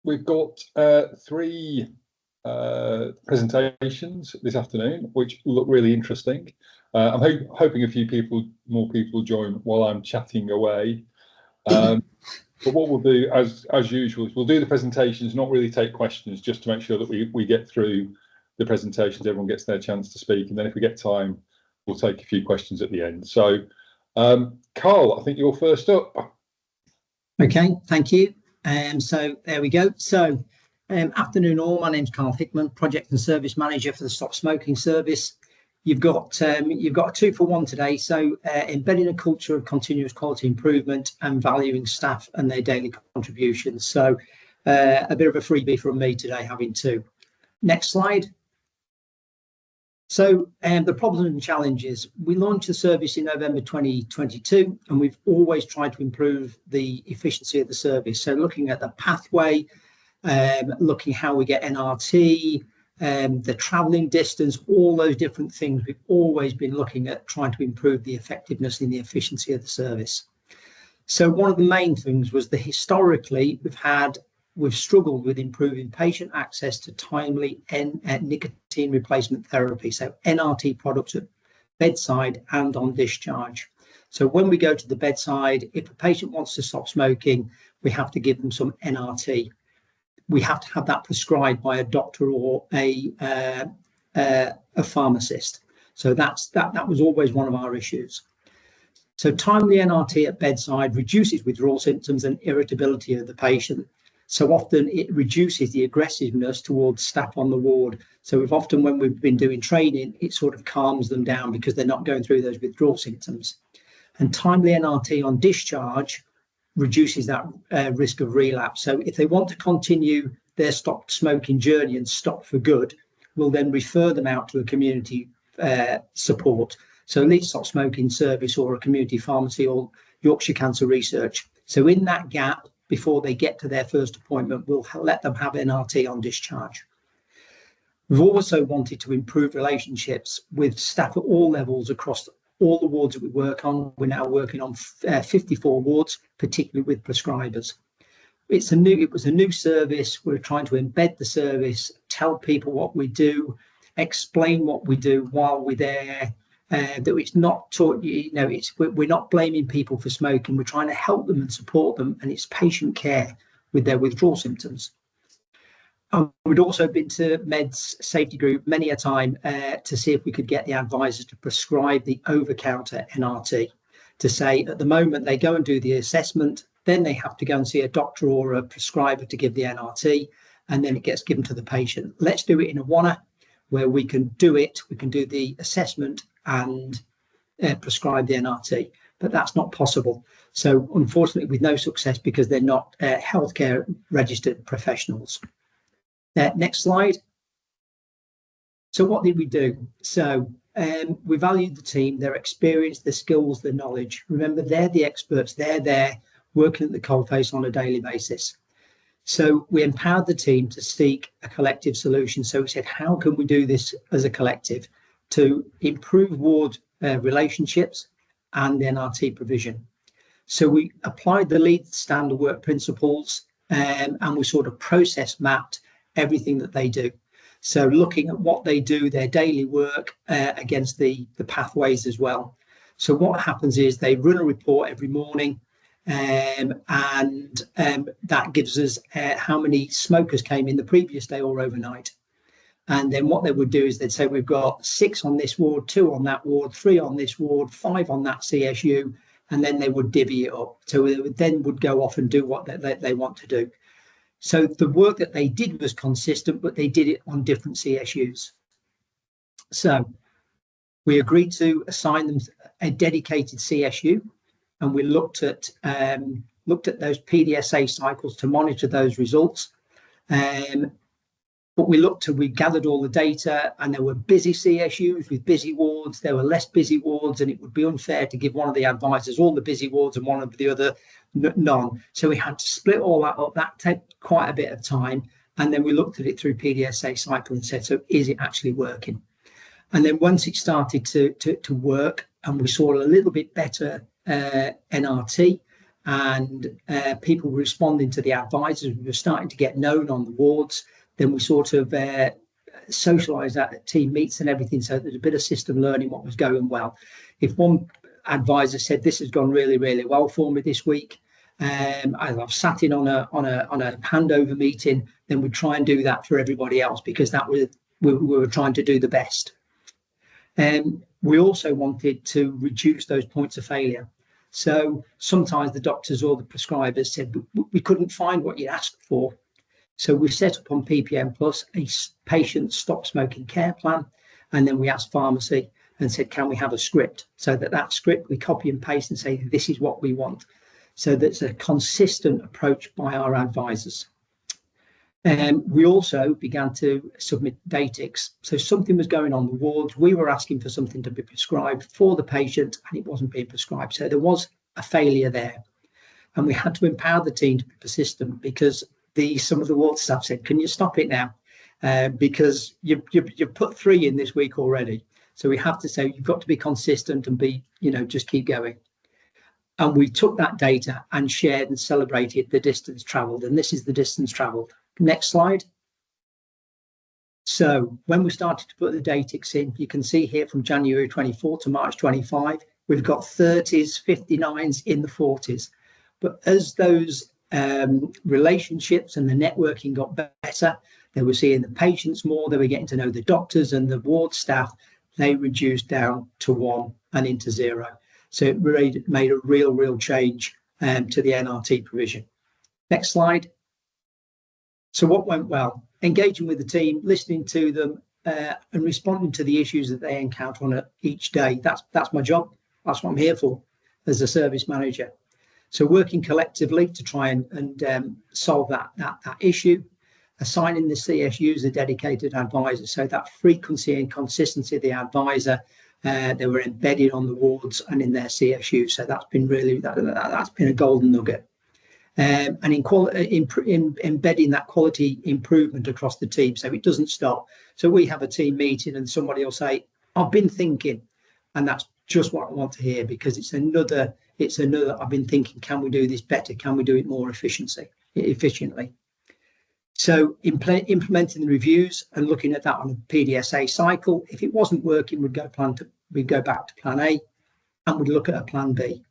we've got three presentations this afternoon, which look really interesting. I'm hoping a few more people join while I'm chatting away. But what we'll do, as usual, is we'll do the presentations, not really take questions, just to make sure that we get through the presentations, everyone gets their chance to speak, and then if we get time, we'll take a few questions at the end. So, Carl, I think you're first up. Okay, thank you. So there we go. So, afternoon all. My name's Carl Hickman, Project and Service Manager for the Stop Smoking Service. You've got a 2-for-1 today. So, embedding a culture of continuous quality improvement and valuing staff and their daily contributions. So, a bit of a freebie from me today, having two. Next slide. So, the problems and challenges. We launched the service in November 2022, and we've always tried to improve the efficiency of the service. So, looking at the pathway, looking how we get NRT, the travelling distance, all those different things. We've always been looking at trying to improve the effectiveness and the efficiency of the service. So one of the main things was that historically we've struggled with improving patient access to timely nicotine replacement therapy, so NRT products at bedside and on discharge. So when we go to the bedside, if a patient wants to stop smoking, we have to give them some NRT. We have to have that prescribed by a doctor or a pharmacist. So that was always one of our issues. So timely NRT at bedside reduces withdrawal symptoms and irritability of the patient. So often it reduces the aggressiveness towards staff on the ward. So when we've been doing training, it sort of calms them down because they're not going through those withdrawal symptoms. And timely NRT on discharge reduces that risk of relapse. So if they want to continue their stop smoking journey and stop for good, we'll then refer them out to a community support. So Leeds Stop Smoking Service or a community pharmacy or Yorkshire Cancer Research. So in that gap, before they get to their first appointment, we'll let them have NRT on discharge. We've also wanted to improve relationships with staff at all levels across all the wards that we work on. We're now working on 54 wards, particularly with prescribers. It was a new service. We're trying to embed the service, tell people what we do, explain what we do while we're there. That it's not taught, we're not blaming people for smoking. We're trying to help them and support them, and it's patient care with their withdrawal symptoms. We'd also been to Meds Safety Group many a time to see if we could get the advisors to prescribe the over-counter NRT, to say at the moment they go and do the assessment, then they have to go and see a doctor or a prescriber to give the NRT, and then it gets given to the patient. Let's do it in a one-er where we can do the assessment and prescribe the NRT, but that's not possible. So unfortunately with no success because they're not healthcare registered professionals. Next slide. So what did we do? So we valued the team, their experience, their skills, their knowledge. Remember, they're the experts. They're there working at the coalface on a daily basis. So we empowered the team to seek a collective solution. So we said, how can we do this as a collective to improve ward relationships and NRT provision? So we applied the Leeds standard work principles and we sort of process mapped everything that they do. So looking at what they do, their daily work against the pathways as well. So what happens is they run a report every morning and that gives us how many smokers came in the previous day or overnight. And then what they would do is they'd say, we've got 6 on this ward, 2 on that ward, 3 on this ward, 5 on that CSU, and then they would divvy it up. So they would go off and do what they want to do. So the work that they did was consistent, but they did it on different CSUs. So we agreed to assign them a dedicated CSU, and we looked at those PDSA cycles to monitor those results. But we gathered all the data, and there were busy CSUs with busy wards. There were less busy wards, and it would be unfair to give one of the advisors all the busy wards and one of the other none. So we had to split all that up. That took quite a bit of time. And then we looked at it through PDSA cycle and said, so is it actually working? And then once it started to work and we saw a little bit better NRT and people were responding to the advisors. We were starting to get known on the wards. Then we sort of socialised at team meets and everything, so there's a bit of system learning what was going well. If one advisor said, this has gone really, really well for me this week, I've sat in on a handover meeting, then we try and do that for everybody else, because that was we were trying to do the best. We also wanted to reduce those points of failure. So sometimes the doctors or the prescribers said, we couldn't find what you asked for. So we set up on PPM Plus a patient stop smoking care plan, and then we asked pharmacy and said, can we have a script? So that script we copy and paste and say, this is what we want. So that's a consistent approach by our advisors. We also began to submit datics. So something was going on the wards. We were asking for something to be prescribed for the patient, and it wasn't being prescribed. So there was a failure there. And we had to empower the team to be persistent, because some of the ward staff said, can you stop it now? Because you've put 3 in this week already. So we have to say, you've got to be consistent and be, just keep going. And we took that data and shared and celebrated the distance travelled. And this is the distance travelled. Next slide. So when we started to put the datics in, you can see here from January 24 to March 25, we've got 30s, 59s in the 40s. But as those relationships and the networking got better, they were seeing the patients more, they were getting to know the doctors and the ward staff, they reduced down to 1 and into 0. So it really made a real change to the NRT provision. Next slide. So what went well? Engaging with the team, listening to them, and responding to the issues that they encounter on each day. That's my job. That's what I'm here for as a service manager. So working collectively to try and solve that issue, assigning the CSUs a dedicated advisor. So that frequency and consistency of the advisor, they were embedded on the wards and in their CSU. So that's been really, that's been a golden nugget. And embedding that quality improvement across the team, so it doesn't stop. So we have a team meeting and somebody will say, I've been thinking, and that's just what I want to hear, because it's another, I've been thinking, can we do this better? Can we do it more efficiently? So implementing the reviews and looking at that on a PDSA cycle. If it wasn't working, we'd go back to plan A, and we'd look at a plan B.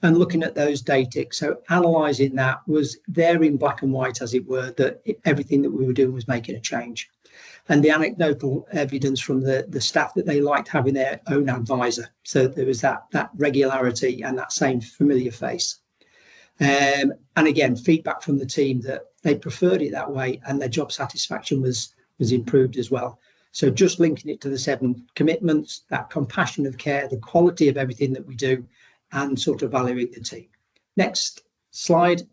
And looking at those datics, so analysing that was there in black and white, as it were, that everything that we were doing was making a change. And the anecdotal evidence from the staff that they liked having their own advisor. So there was that regularity and that same familiar face. And again, feedback from the team that they preferred it that way, and their job satisfaction was improved as well. So just linking it to the 7 commitments, that compassion of care, the quality of everything that we do, and sort of valuing the team. Next slide.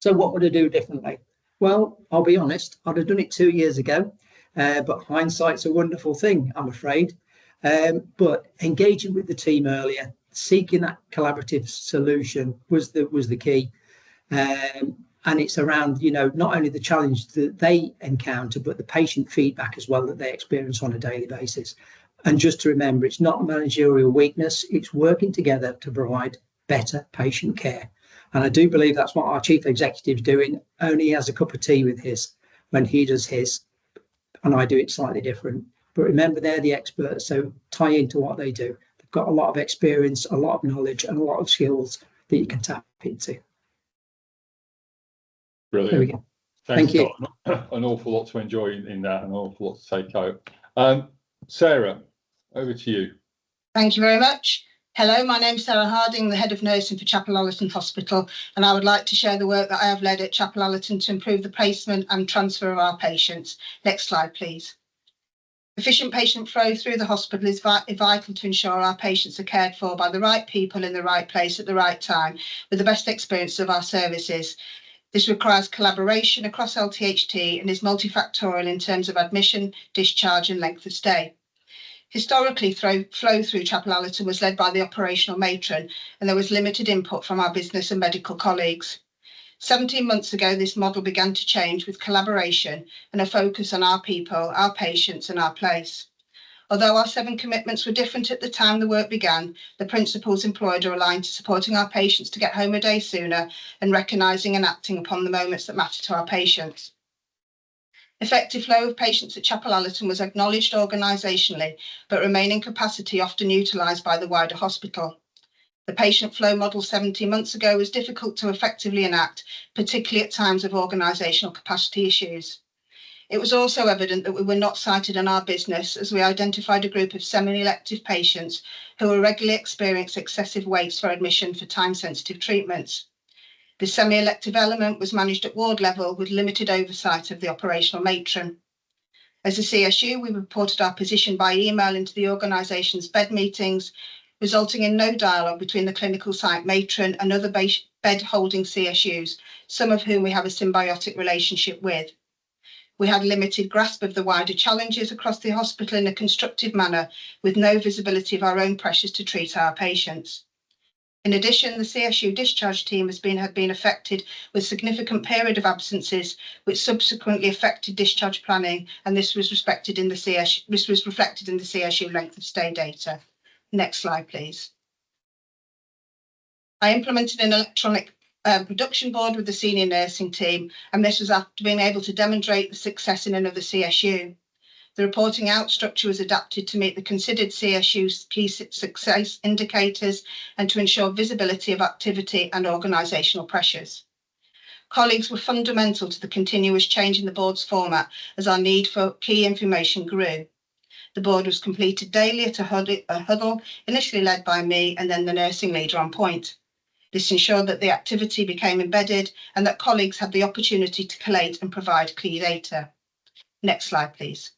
So what would I do differently? Well, I'll be honest, I'd have done it 2 years ago, but hindsight's a wonderful thing, I'm afraid. But engaging with the team earlier, seeking that collaborative solution was the key. And it's around, not only the challenge that they encounter, but the patient feedback as well that they experience on a daily basis. And just to remember, it's not managerial weakness, it's working together to provide better patient care. And I do believe that's what our chief executive's doing, only he has a cup of tea with his when he does his, and I do it slightly different. But remember, they're the experts, so tie into what they do. They've got a lot of experience, a lot of knowledge, and a lot of skills that you can tap into. Brilliant. There we go. Thanks, Thank you. Scott. An awful lot to enjoy in that, an awful lot to take out. Sarah, over to you. Thank you very much. Hello, my name's Sarah Harding, the Head of Nursing for Chapel Allerton Hospital, and I would like to share the work that I have led at Chapel Allerton to improve the placement and transfer of our patients. Next slide, please. Efficient patient flow through the hospital is vital to ensure our patients are cared for by the right people in the right place at the right time with the best experience of our services. This requires collaboration across LTHT and is multifactorial in terms of admission, discharge and length of stay. Historically, flow through Chapel Allerton was led by the operational matron, and there was limited input from our business and medical colleagues. 17 months ago, this model began to change with collaboration and a focus on our people, our patients and our place. Although our 7 commitments were different at the time the work began, the principles employed are aligned to supporting our patients to get home a day sooner and recognising and acting upon the moments that matter to our patients. Effective flow of patients at Chapel Allerton was acknowledged organisationally, but remaining capacity often utilised by the wider hospital. The patient flow model 17 months ago was difficult to effectively enact, particularly at times of organisational capacity issues. It was also evident that we were not sighted in our business as we identified a group of semi-elective patients who were regularly experiencing excessive waits for admission for time-sensitive treatments. The semi-elective element was managed at ward level with limited oversight of the operational matron. As a CSU, we reported our position by email into the organisation's bed meetings, resulting in no dialogue between the clinical site matron and other bed-holding CSUs, some of whom we have a symbiotic relationship with. We had limited grasp of the wider challenges across the hospital in a constructive manner, with no visibility of our own pressures to treat our patients. In addition, the CSU discharge team had been affected with significant period of absences, which subsequently affected discharge planning, and this was reflected in the CSU length of stay data. Next slide, please. I implemented an electronic production board with the senior nursing team, and this was after being able to demonstrate the success in another CSU. The reporting out structure was adapted to meet the considered CSU's key success indicators and to ensure visibility of activity and organisational pressures. Colleagues were fundamental to the continuous change in the board's format as our need for key information grew. The board was completed daily at a huddle, initially led by me and then the nursing leader on point. This ensured that the activity became embedded and that colleagues had the opportunity to collate and provide key data. Next slide, please.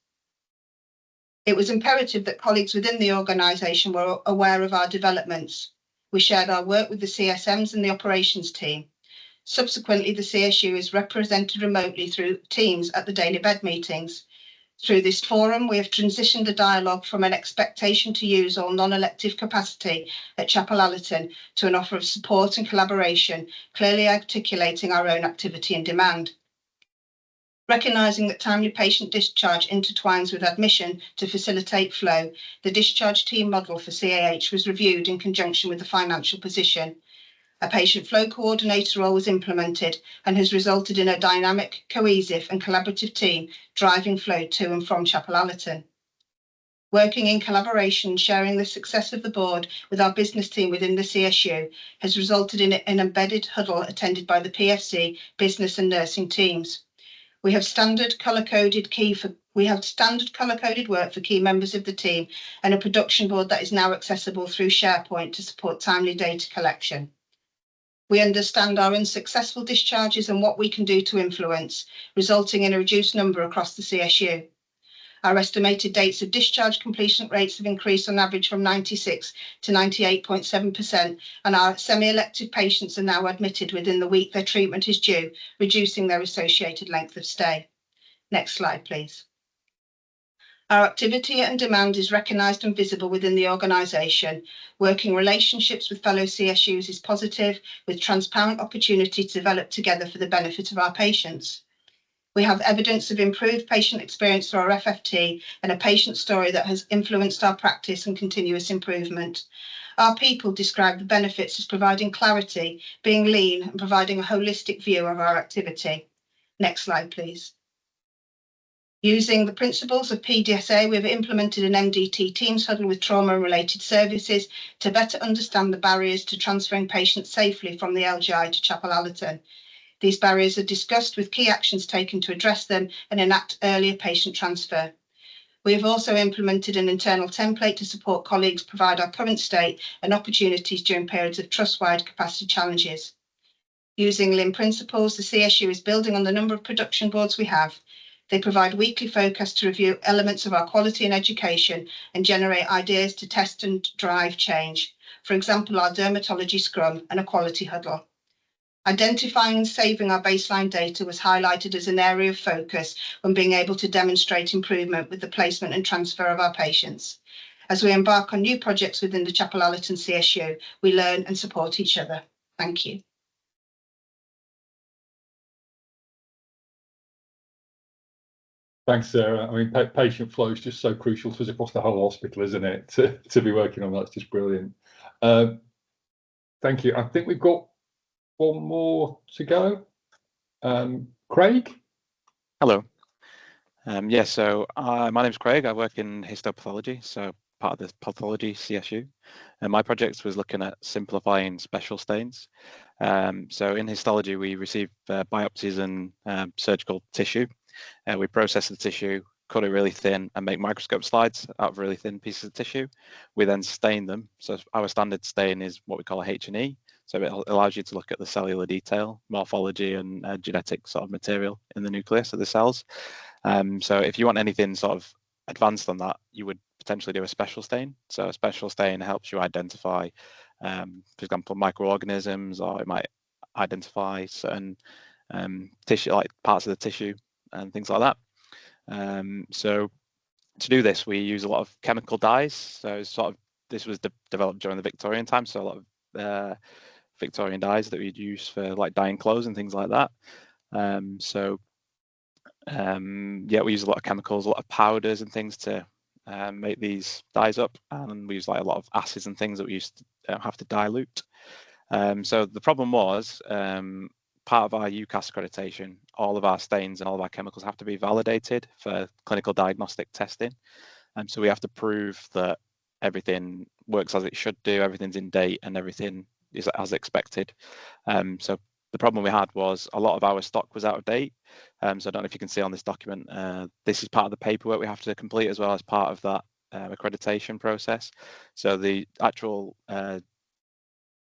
It was imperative that colleagues within the organisation were aware of our developments. We shared our work with the CSMs and the operations team. Subsequently, the CSU is represented remotely through Teams at the daily bed meetings. Through this forum, we have transitioned the dialogue from an expectation to use all non-elective capacity at Chapel Allerton to an offer of support and collaboration, clearly articulating our own activity and demand. Recognising that timely patient discharge intertwines with admission to facilitate flow, the discharge team model for CAH was reviewed in conjunction with the financial position. A patient flow coordinator role was implemented and has resulted in a dynamic, cohesive and collaborative team driving flow to and from Chapel Allerton. Working in collaboration and sharing the success of the board with our business team within the CSU has resulted in an embedded huddle attended by the PFC, business and nursing teams. We have standard colour-coded work for key members of the team and a production board that is now accessible through SharePoint to support timely data collection. We understand our unsuccessful discharges and what we can do to influence, resulting in a reduced number across the CSU. Our estimated dates of discharge completion rates have increased on average from 96 to 98.7%, and our semi-elective patients are now admitted within the week their treatment is due, reducing their associated length of stay. Next slide, please. Our activity and demand is recognised and visible within the organisation. Working relationships with fellow CSUs is positive, with transparent opportunity to develop together for the benefit of our patients. We have evidence of improved patient experience through our FFT and a patient story that has influenced our practice and continuous improvement. Our people describe the benefits as providing clarity, being lean and providing a holistic view of our activity. Next slide, please. Using the principles of PDSA, we have implemented an MDT Teams huddle with trauma-related services to better understand the barriers to transferring patients safely from the LGI to Chapel Allerton. These barriers are discussed with key actions taken to address them and enact earlier patient transfer. We have also implemented an internal template to support colleagues provide our current state and opportunities during periods of trust-wide capacity challenges. Using LIM principles, the CSU is building on the number of production boards we have. They provide weekly focus to review elements of our quality and education and generate ideas to test and drive change. For example, our dermatology scrum and a quality huddle. Identifying and saving our baseline data was highlighted as an area of focus when being able to demonstrate improvement with the placement and transfer of our patients. As we embark on new projects within the Chapel Allerton CSU, we learn and support each other. Thank you. Thanks, Sarah. I mean, patient flow is just so crucial to us across the whole hospital, isn't it? To be working on that's just brilliant. Thank you. I think we've got one more to go. Craig? Hello. Yeah, so my name's Craig. I work in histopathology, so part of the pathology CSU. And my project was looking at simplifying special stains. So in histology, we receive biopsies and surgical tissue. We process the tissue, cut it really thin, and make microscope slides out of really thin pieces of tissue. We then stain them. So our standard stain is what we call a H&E. So it allows you to look at the cellular detail, morphology, and genetic sort of material in the nucleus of the cells. So if you want anything sort of advanced on that, you would potentially do a special stain. So a special stain helps you identify, for example, microorganisms, or it might identify certain tissue, like parts of the tissue and things like that. So to do this, we use a lot of chemical dyes. So this was developed during the Victorian time. So a lot of Victorian dyes that we'd use for like dyeing clothes and things like that. Yeah, we use a lot of chemicals, a lot of powders and things to make these dyes up, and we use like a lot of acids and things that we used to have to dilute. So the problem was, part of our UCAS accreditation, all of our stains and all of our chemicals have to be validated for clinical diagnostic testing. So we have to prove that everything works as it should do, everything's in date, and everything is as expected. So the problem we had was a lot of our stock was out of date. So I don't know if you can see on this document, this is part of the paperwork we have to complete as well as part of that accreditation process. So the actual... I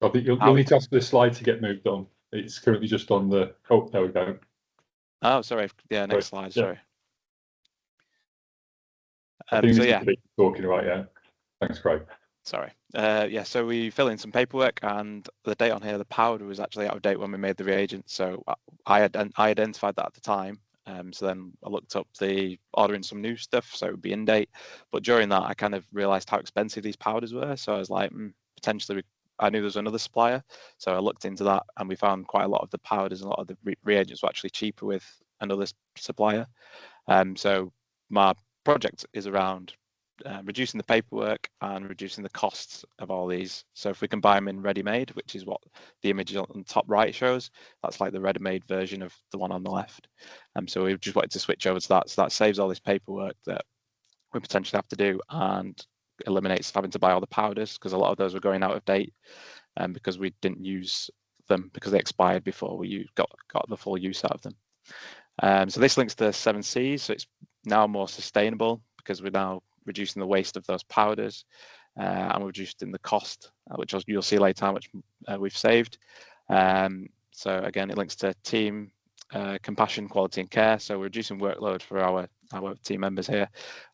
think you'll need to ask for this slide to get moved on. It's currently just on the... Oh, there we go. Oh, sorry. Yeah, next slide, sorry. I think so this yeah. is what you're talking about, yeah. Thanks, Craig. Sorry. Yeah, so we fill in some paperwork, and the date on here, the powder was actually out of date when we made the reagent. So I identified that at the time. So then I looked up ordering some new stuff, so it would be in date. But during that, I kind of realized how expensive these powders were. So I was like, potentially, I knew there was another supplier. So I looked into that, and we found quite a lot of the powders and a lot of the reagents were actually cheaper with another supplier. So my project is around reducing the paperwork and reducing the costs of all these. So if we can buy them in ready-made, which is what the image on the top right shows, that's like the ready-made version of the one on the left. So we just wanted to switch over to that. So that saves all this paperwork that we potentially have to do and eliminates having to buy all the powders, because a lot of those were going out of date because we didn't use them because they expired before we got the full use out of them. So this links to 7Cs. So it's now more sustainable because we're now reducing the waste of those powders, and we're reducing the cost, which you'll see later how much we've saved. So again, it links to team compassion, quality and care. So we're reducing workload for our team members here,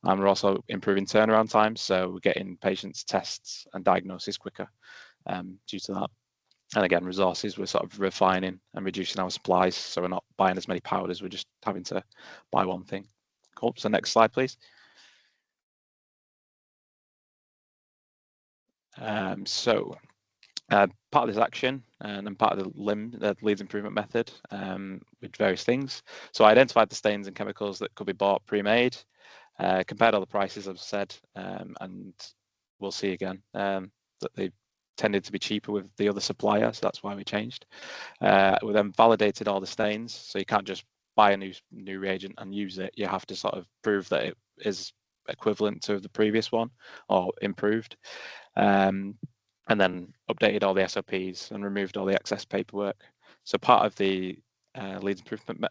and we're also improving turnaround times. So we're getting patients tests and diagnosis quicker due to that. And again, resources, we're sort of refining and reducing our supplies. So we're not buying as many powders, we're just having to buy one thing. Cool, so next slide, please. Part of this action and then part of the LIM, the Leeds Improvement Method, with various things. So I identified the stains and chemicals that could be bought pre-made, compared all the prices, I've said, and we'll see again that they tended to be cheaper with the other supplier, so that's why we changed. We then validated all the stains, so you can't just buy a new reagent and use it. You have to sort of prove that it is equivalent to the previous one or improved. And then updated all the SOPs and removed all the excess paperwork. So part of the Leeds Improvement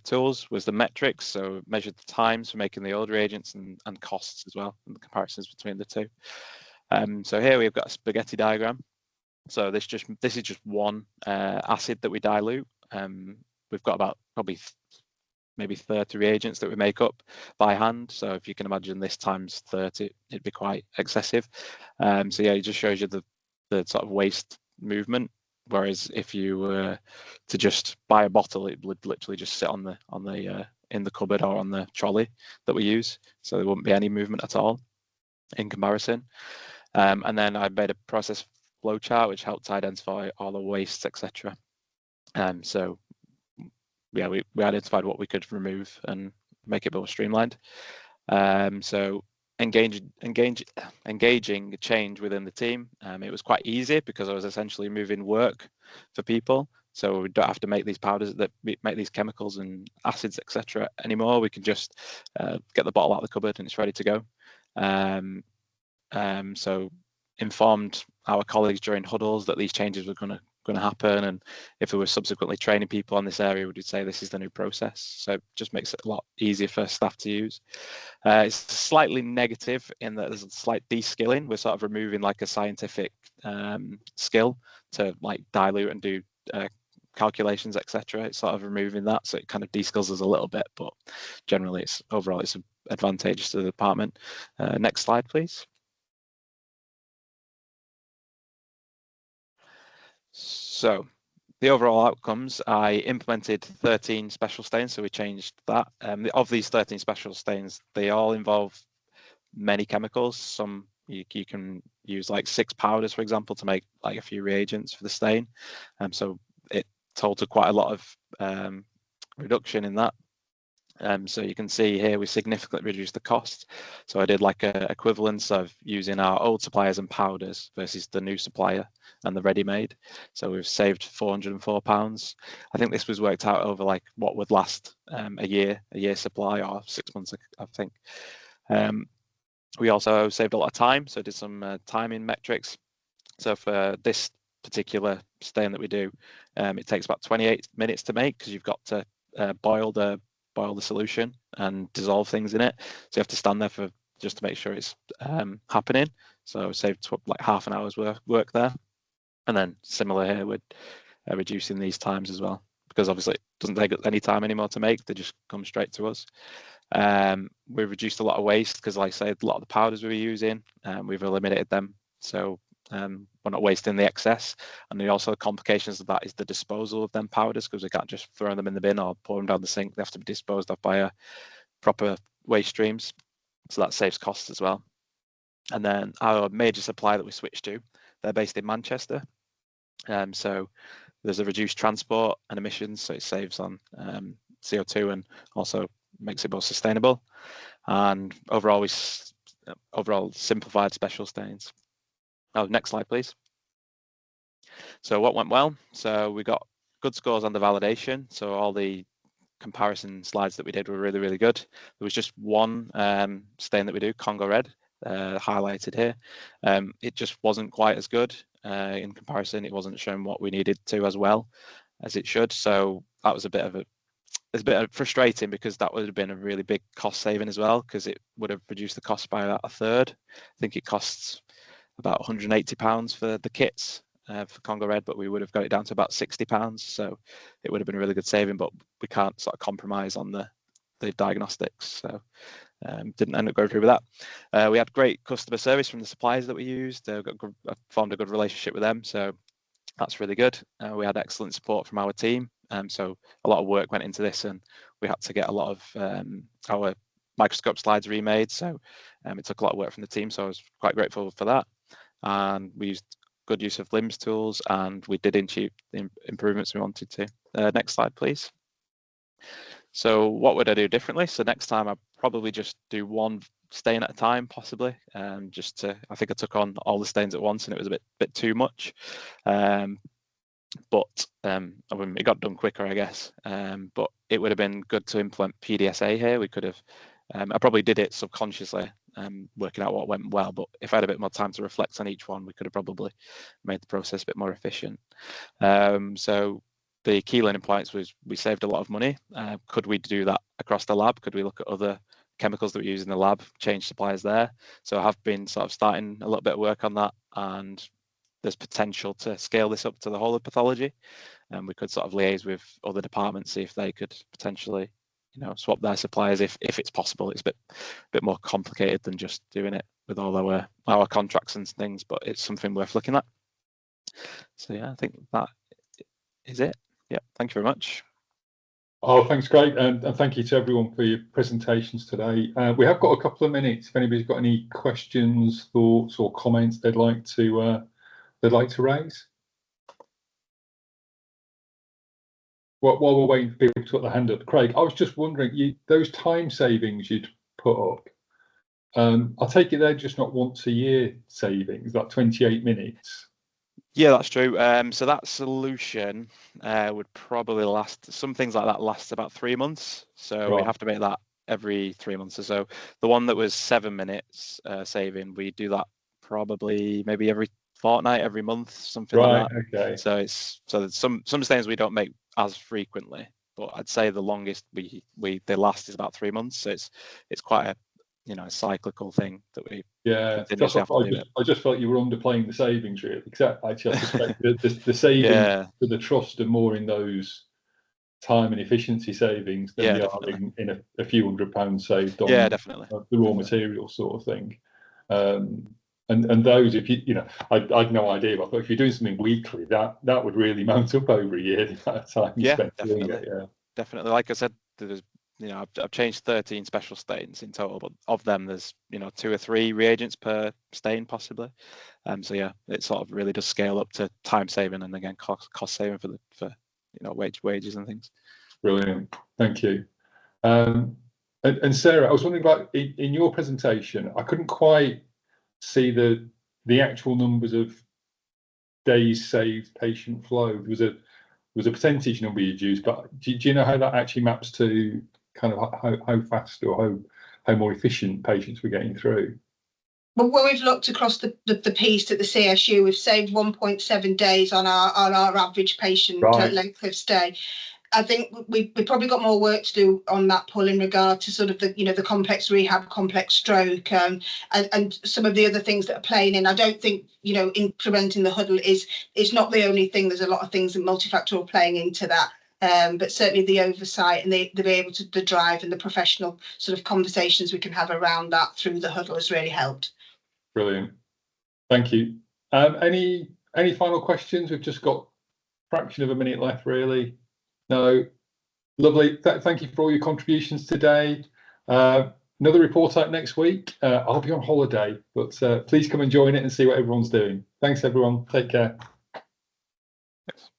tools was the metrics, so measured the times for making the old reagents and costs as well, and the comparisons between the two. So here we've got a spaghetti diagram. So this is just one acid that we dilute. We've got about probably maybe 30 reagents that we make up by hand. So if you can imagine this times 30, it'd be quite excessive. So yeah, it just shows you the sort of waste movement. Whereas if you were to just buy a bottle, it would literally just sit on the in the cupboard or on the trolley that we use. So there wouldn't be any movement at all in comparison. And then I made a process flow chart which helped identify all the wastes, etc. So yeah, we identified what we could remove and make it more streamlined. So engaging a change within the team. It was quite easy because I was essentially moving work for people. So we don't have to make these powders, that make these chemicals and acids, etc. anymore. We can just get the bottle out of the cupboard and it's ready to go. So informed our colleagues during huddles that these changes were going to happen, and if we were subsequently training people on this area, we would say this is the new process. So it just makes it a lot easier for staff to use. It's slightly negative in that there's a slight de-skilling. We're sort of removing like a scientific skill to like dilute and do calculations, etc. It's sort of removing that, so it kind of de-skills us a little bit, but generally it's overall it's advantageous to the department. Next slide, please. So the overall outcomes, I implemented 13 special stains, so we changed that. Of these 13 special stains, they all involve many chemicals. Some you can use like 6 powders, for example, to make like a few reagents for the stain. So it totaled quite a lot of reduction in that. So you can see here we significantly reduced the cost. So I did like a equivalence of using our old suppliers and powders versus the new supplier and the ready-made. So we've saved £404. I think this was worked out over like what would last a year supply, or 6 months, I think. We also saved a lot of time, so did some timing metrics. So for this particular stain that we do, it takes about 28 minutes to make because you've got to boil the solution and dissolve things in it. So you have to stand there for just to make sure it's happening. So I saved like half an hour's work there. And then similar here with reducing these times as well, because obviously it doesn't take any time anymore to make. They just come straight to us. We've reduced a lot of waste because, like I said, a lot of the powders we were using, we've eliminated them. So we're not wasting the excess. And also the complications of that is the disposal of them powders, because we can't just throw them in the bin or pour them down the sink. They have to be disposed of by proper waste streams. So that saves costs as well. And then our major supplier that we switched to, they're based in Manchester. So there's a reduced transport and emissions, so it saves on CO2 and also makes it more sustainable. And overall, overall simplified special stains. Oh, next slide, please. So what went well? So we got good scores on the validation. So all the comparison slides that we did were really, really good. There was just one stain that we do, Congo Red, highlighted here. It just wasn't quite as good in comparison. It wasn't showing what we needed to as well as it should. So that was it's a bit frustrating, because that would have been a really big cost saving as well, because it would have reduced the cost by about a third. I think it costs about £180 for the kits for Congo Red, but we would have got it down to about £60. So it would have been a really good saving, but we can't sort of compromise on the diagnostics. So didn't end up going through with that. We had great customer service from the suppliers that we used. I formed a good relationship with them, so that's really good. We had excellent support from our team. So a lot of work went into this, and we had to get a lot of our microscope slides remade. So it took a lot of work from the team. So I was quite grateful for that. And we used good use of LIMS tools, and we did achieve the improvements we wanted to. Next slide, please. So what would I do differently? So next time I'd probably just do one stain at a time, possibly. I think I took on all the stains at once, and it was a bit too much. But it got done quicker, I guess. But it would have been good to implement PDSA here. We could have, I probably did it subconsciously, working out what went well. But if I had a bit more time to reflect on each one, we could have probably made the process a bit more efficient. So the key learning points was we saved a lot of money. Could we do that across the lab? Could we look at other chemicals that we use in the lab, change suppliers there? So I have been sort of starting a little bit of work on that, and there's potential to scale this up to the whole of pathology, and we could sort of liaise with other departments, see if they could potentially, swap their suppliers if it's possible. It's a bit more complicated than just doing it with all our contracts and things, but it's something worth looking at. So yeah, I think that is it. Yeah, thank you very much. Oh, thanks, Craig, and thank you to everyone for your presentations today. We have got a couple of minutes. If anybody's got any questions, thoughts, or comments they'd like to raise. while we're waiting for people to put their hand up, Craig, I was just wondering, those time savings you'd put up, I take it they're just not once a year savings, like 28 minutes. Yeah, that's true. So that solution would probably last, some things like that last about 3 months. So we have to make that every 3 months or so. The one that was 7 minutes saving, we do that probably maybe every fortnight, every month, something like that. Okay. So it's some stains we don't make as frequently, but I'd say the longest they last is about 3 months. So it's quite a cyclical thing that we continuously have to do. I just felt you were underplaying the savings really, because actually I suspect the savings for the trust are more in those time and efficiency savings than they are in a few £100 saved on definitely. The raw material sort of thing. And those, if I'd no idea, but if you're doing something weekly, that would really mount up over a year, the amount of time you spend doing it. Definitely. Like I said, there's I've changed 13 special stains in total, but of them there's 2 or 3 reagents per stain possibly. So yeah, it sort of really does scale up to time saving and again cost saving for wages and things. Brilliant, thank you. And Sarah, I was wondering about in your presentation, I couldn't quite see the actual numbers of days saved patient flow. There was a percentage number you'd used, but do you know how that actually maps to kind of how fast or how more efficient patients were getting through? Well, when we've looked across the piece at the CSU, we've saved 1.7 days on our average patient length of stay. I think we probably got more work to do on that pull in regard to sort of the complex rehab, complex stroke, and some of the other things that are playing in. I don't think implementing the huddle is not the only thing. There's a lot of things that multifactorial playing into that. But certainly the oversight and the able to the drive and the professional sort of conversations we can have around that through the huddle has really helped. Brilliant, thank you. Any final questions? We've just got a fraction of a minute left, really. No, lovely. Thank you for all your contributions today. Another report out next week. I'll be on holiday, but please come and join it and see what everyone's doing. Thanks, everyone. Take care. Thanks.